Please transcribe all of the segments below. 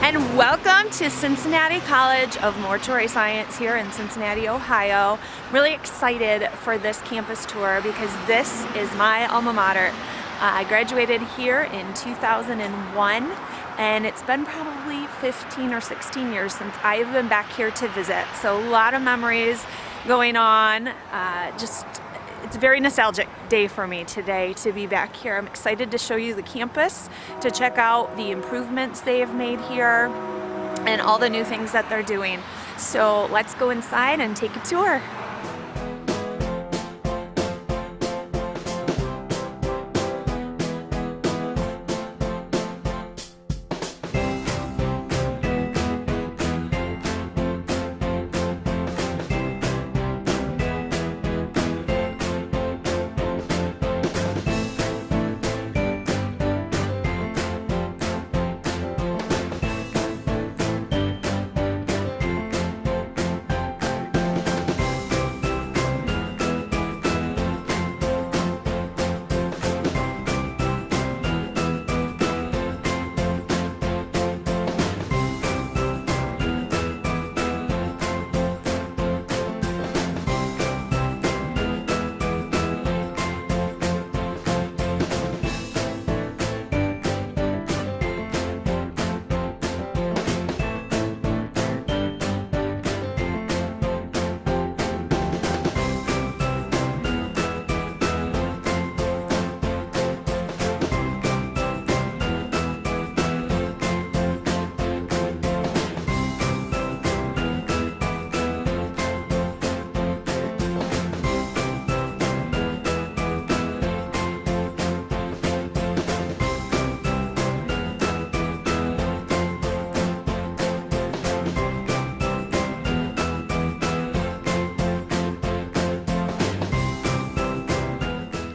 And welcome to Cincinnati College of Mortuary Science here in Cincinnati, Ohio. Really excited for this campus tour because this is my alma mater. I graduated here in 2001 and it's been probably 15 or 16 years since I've been back here to visit. So a lot of memories going on. It's a very nostalgic day for me today to be back here. I'm excited to show you the campus, to check out the improvements they have made here and all the new things that they're doing. So let's go inside and take a tour.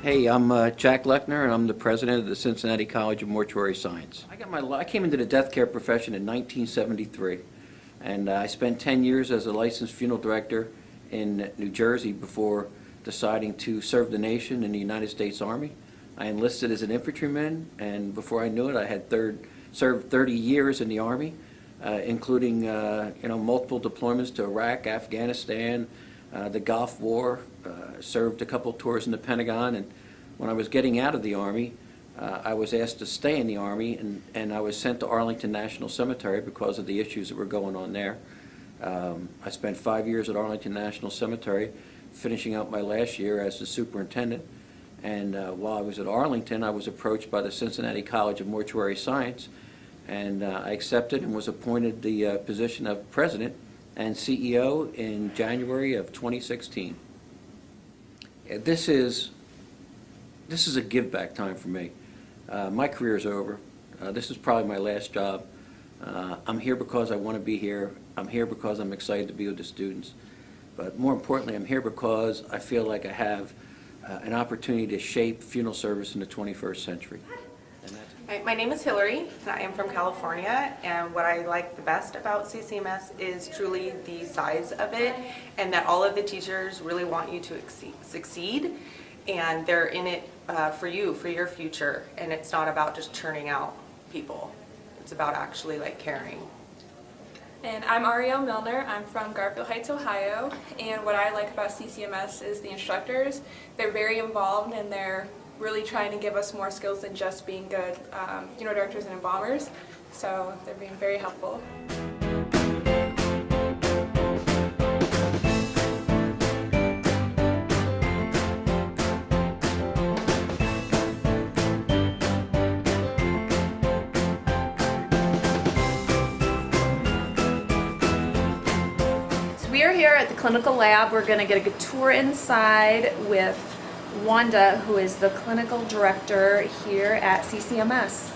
Hey, I'm Jack Lechner, and I'm the president of the Cincinnati College of Mortuary Science. I came into the death care profession in 1973, and I spent 10 years as a licensed funeral director in New Jersey before deciding to serve the nation in the United States Army. I enlisted as an infantryman, and before I knew it, I had served 30 years in the Army, including multiple deployments to Iraq, Afghanistan, the Gulf War, served a couple tours in the Pentagon, and when I was getting out of the Army, I was asked to stay in the Army, and I was sent to Arlington National Cemetery because of the issues that were going on there. I spent 5 years at Arlington National Cemetery, finishing up my last year as the superintendent, and while I was at Arlington, I was approached by the Cincinnati College of Mortuary Science, and I accepted and was appointed the position of president and CEO in January of 2016. This is a give-back time for me. My career's over. This is probably my last job. I'm here because I want to be here. I'm here because I'm excited to be with the students. But more importantly, I'm here because I feel like I have an opportunity to shape funeral service in the 21st century. My name is Hillary, and I am from California, and what I like the best about CCMS is truly the size of it, and that all of the teachers really want you to succeed, and they're in it for you, for your future, and it's not about just churning out people. It's about actually caring. And I'm Ariel Milner. I'm from Garfield Heights, Ohio, and what I like about CCMS is the instructors. They're very involved, and they're really trying to give us more skills than just being good funeral directors and embalmers. So they're being very helpful. So we are here at the clinical lab. We're going to get a good tour inside with Wanda, who is the clinical director here at CCMS.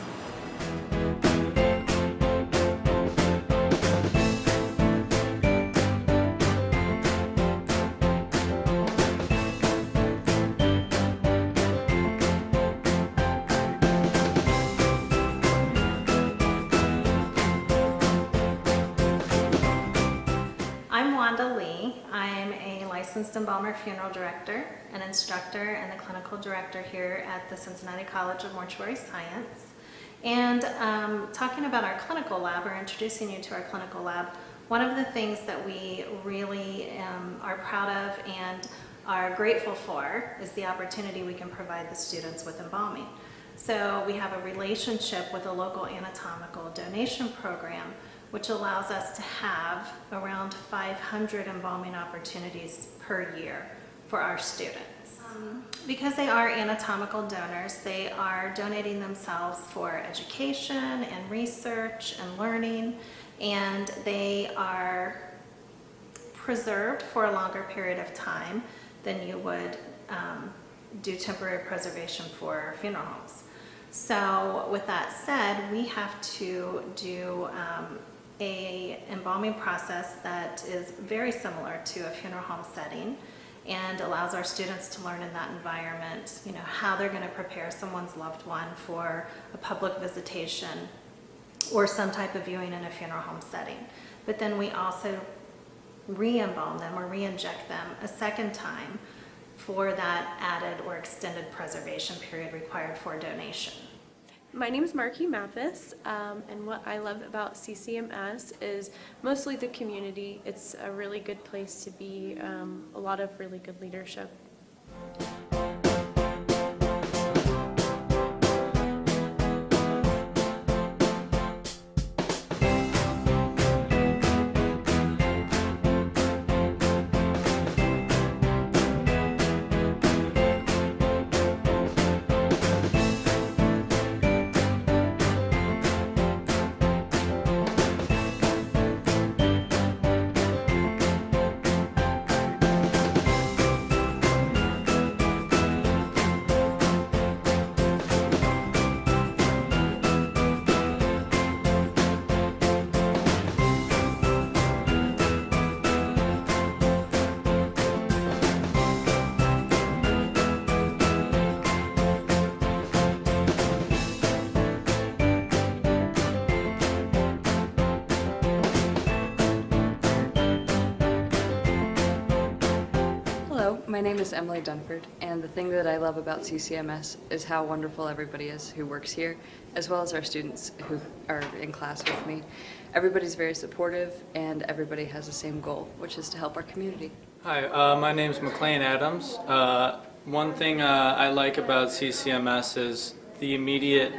I'm Wanda Lee. I'm a licensed embalmer funeral director, an instructor, and the clinical director here at the Cincinnati College of Mortuary Science. And talking about our clinical lab, or introducing you to our clinical lab, one of the things that we really are proud of and are grateful for is the opportunity we can provide the students with embalming. So we have a relationship with a local anatomical donation program, which allows us to have around 500 embalming opportunities per year for our students. Because they are anatomical donors, they are donating themselves for education and research and learning, and they are preserved for a longer period of time than you would do temporary preservation for funeral homes. So with that said, we have to do a embalming process that is very similar to a funeral home setting, and allows our students to learn in that environment, you know, how they're going to prepare someone's loved one for a public visitation or some type of viewing in a funeral home setting. But then we also re-embalm them or re-inject them a second time for that added or extended preservation period required for donation. My name is Marky Mathis, and what I love about CCMS is mostly the community. It's a really good place to be, a lot of really good leadership. Hello, my name is Emily Dunford, and the thing that I love about CCMS is how wonderful everybody is who works here, as well as our students who are in class with me. Everybody's very supportive, and everybody has the same goal, which is to help our community. Hi, my name is McLean Adams. One thing I like about CCMS is the immediate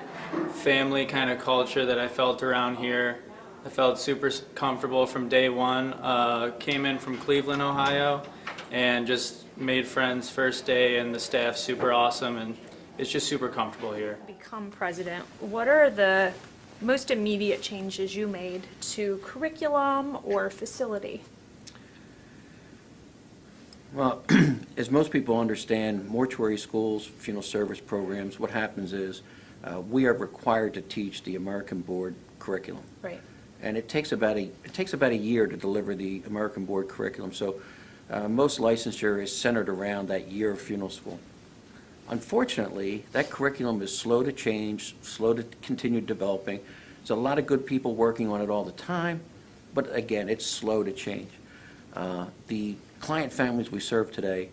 family kind of culture that I felt around here. I felt super comfortable from day one. Came in from Cleveland, Ohio, and just made friends first day, and the staff's super awesome, and it's just super comfortable here. Become president, what are the most immediate changes you made to curriculum or facility? Well, as most people understand, mortuary schools, funeral service programs, what happens is we are required to teach the American Board curriculum. Right. And it takes about a year to deliver the American Board curriculum. So most licensure is centered around that year of funeral school. Unfortunately, that curriculum is slow to change, slow to continue developing. There's a lot of good people working on it all the time, but again, it's slow to change. The client families we serve today,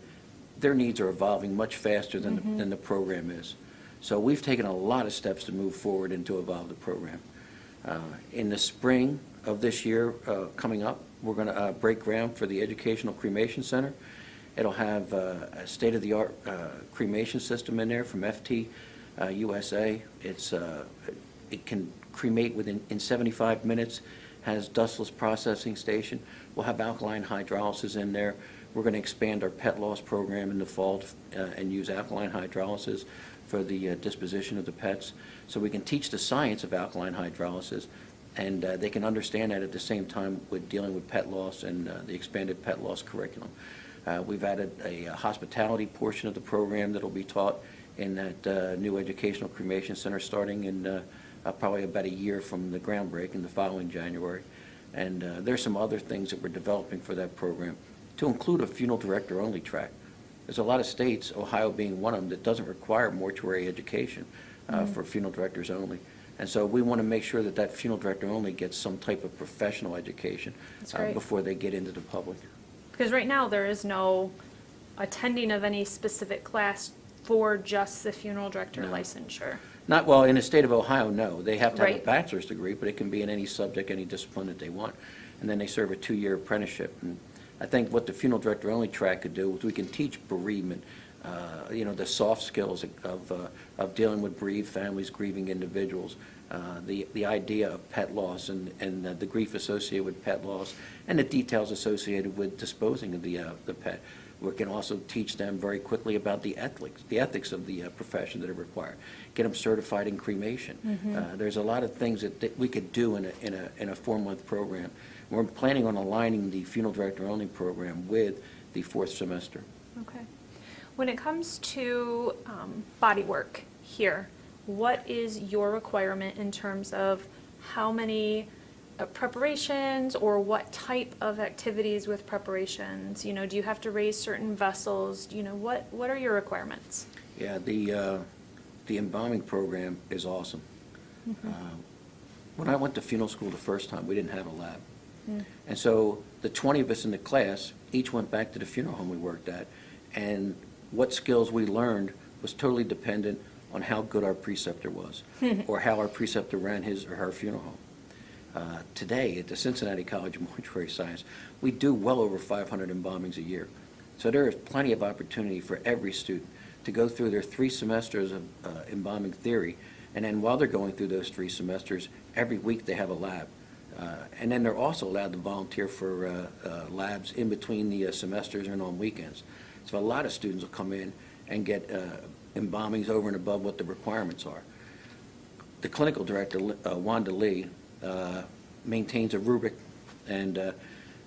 their needs are evolving much faster than the program is. So we've taken a lot of steps to move forward and to evolve the program. In the spring of this year coming up, we're going to break ground for the Educational Cremation Center. It'll have a state-of-the-art cremation system in there from FT USA. It can cremate in 75 minutes, has dustless processing station. We'll have alkaline hydrolysis in there. We're going to expand our pet loss program in the fall and use alkaline hydrolysis for the disposition of the pets. So we can teach the science of alkaline hydrolysis, and they can understand that at the same time with dealing with pet loss and the expanded pet loss curriculum. We've added a hospitality portion of the program that will be taught in that new Educational Cremation Center starting in probably about a year from the groundbreaking the following January. And there's some other things that we're developing for that program to include a funeral director only track. There's a lot of states, Ohio being one of them, that doesn't require mortuary education for funeral directors only. And so we want to make sure that that funeral director only gets some type of professional education before they get into the public. Because right now there is no attending of any specific class for just the funeral director No. licensure. Not, well, in the state of Ohio, no. They have to have a Right. bachelor's degree, but it can be in any subject, any discipline that they want. And then they serve a 2-year apprenticeship. And I think what the funeral director only track could do is we can teach bereavement, the soft skills of dealing with bereaved families, grieving individuals, the idea of pet loss and the grief associated with pet loss, and the details associated with disposing of the pet. We can also teach them very quickly about the ethics of the profession that are required. Get them certified in cremation. There's a lot of things that we could do in a 4-month program. We're planning on aligning the funeral director only program with the 4th semester. Okay. When it comes to body work here, what is your requirement in terms of how many preparations or what type of activities with preparations? Do you have to raise certain vessels? What are your requirements? Yeah, the embalming program is awesome. When I went to funeral school the first time, we didn't have a lab. And so the 20 of us in the class each went back to the funeral home we worked at, and what skills we learned was totally dependent on how good our preceptor was or how our preceptor ran his or her funeral home. Today, at the Cincinnati College of Mortuary Science, we do well over 500 embalmings a year. So there is plenty of opportunity for every student to go through their 3 semesters of embalming theory, and then while they're going through those 3 semesters, every week they have a lab. And then they're also allowed to volunteer for labs in between the semesters and on weekends. So a lot of students will come in and get embalmings over and above what the requirements are. The clinical director, Wanda Lee, maintains a rubric, and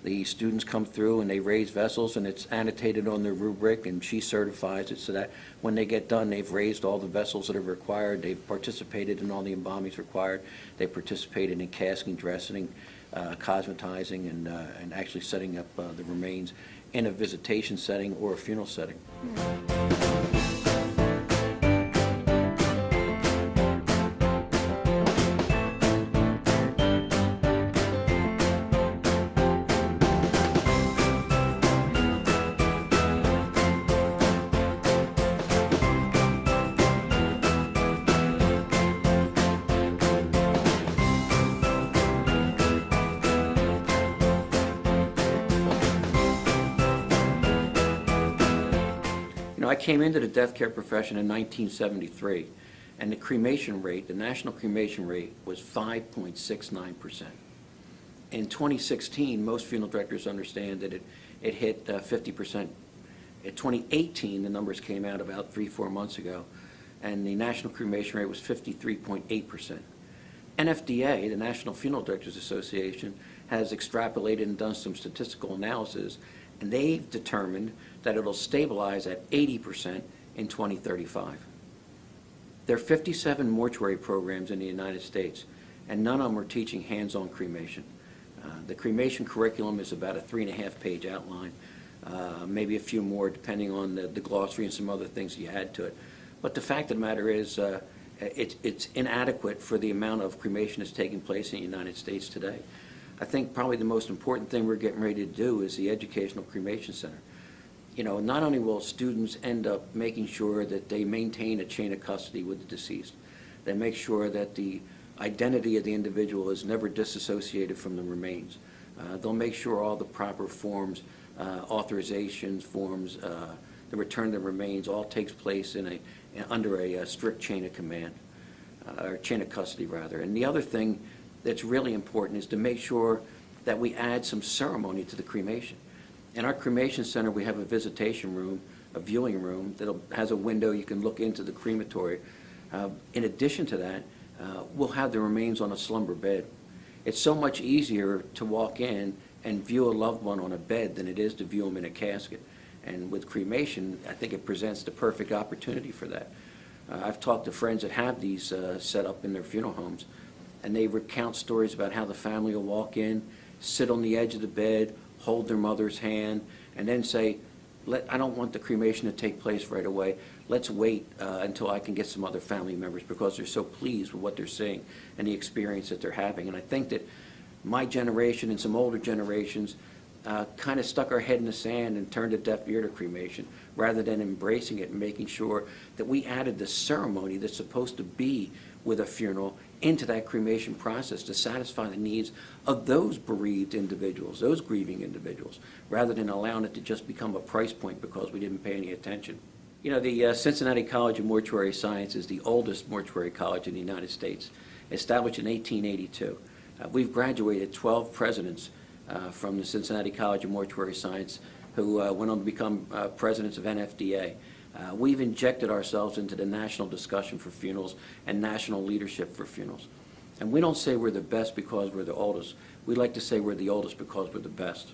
the students come through and they raise vessels, and it's annotated on their rubric, and she certifies it so that when they get done, they've raised all the vessels that are required, they've participated in all the embalmings required, they participated in casking, dressing, cosmetizing, and actually setting up the remains in a visitation setting or a funeral setting. I came into the death care profession in 1973, and the cremation rate, the national cremation rate, was 5.69%. In 2016, most funeral directors understand that it hit 50%. In 2018, the numbers came out about 3-4 months ago, and the national cremation rate was 53.8%. NFDA, the National Funeral Directors Association, has extrapolated and done some statistical analysis, and they've determined that it'll stabilize at 80% in 2035. There are 57 mortuary programs in the United States, and none of them are teaching hands-on cremation. The cremation curriculum is about a 3.5-page outline, maybe a few more depending on the glossary and some other things you add to it. But the fact of the matter is it's inadequate for the amount of cremation that's taking place in the United States today. I think probably the most important thing we're getting ready to do is the Educational Cremation Center. Not only will students end up making sure that they maintain a chain of custody with the deceased, they make sure that the identity of the individual is never disassociated from the remains. They'll make sure all the proper forms, authorizations, forms, the return of the remains all takes place under a strict chain of command, or chain of custody rather. And the other thing that's really important is to make sure that we add some ceremony to the cremation. In our cremation center, we have a visitation room, a viewing room that has a window you can look into the crematory. In addition to that, we'll have the remains on a slumber bed. It's so much easier to walk in and view a loved one on a bed than it is to view them in a casket. And with cremation, I think it presents the perfect opportunity for that. I've talked to friends that have these set up in their funeral homes, and they recount stories about how the family will walk in, sit on the edge of the bed, hold their mother's hand, and then say, I don't want the cremation to take place right away. Let's wait until I can get some other family members, because they're so pleased with what they're seeing and the experience that they're having. And I think that my generation and some older generations kind of stuck our head in the sand and turned a deaf ear to cremation, rather than embracing it and making sure that we added the ceremony that's supposed to be with a funeral into that cremation process to satisfy the needs of those bereaved individuals, those grieving individuals, rather than allowing it to just become a price point because we didn't pay any attention. You know, the Cincinnati College of Mortuary Science is the oldest mortuary college in the United States, established in 1882. We've graduated 12 presidents from the Cincinnati College of Mortuary Science who went on to become presidents of NFDA. We've injected ourselves into the national discussion for funerals and national leadership for funerals. And we don't say we're the best because we're the oldest. We like to say we're the oldest because we're the best.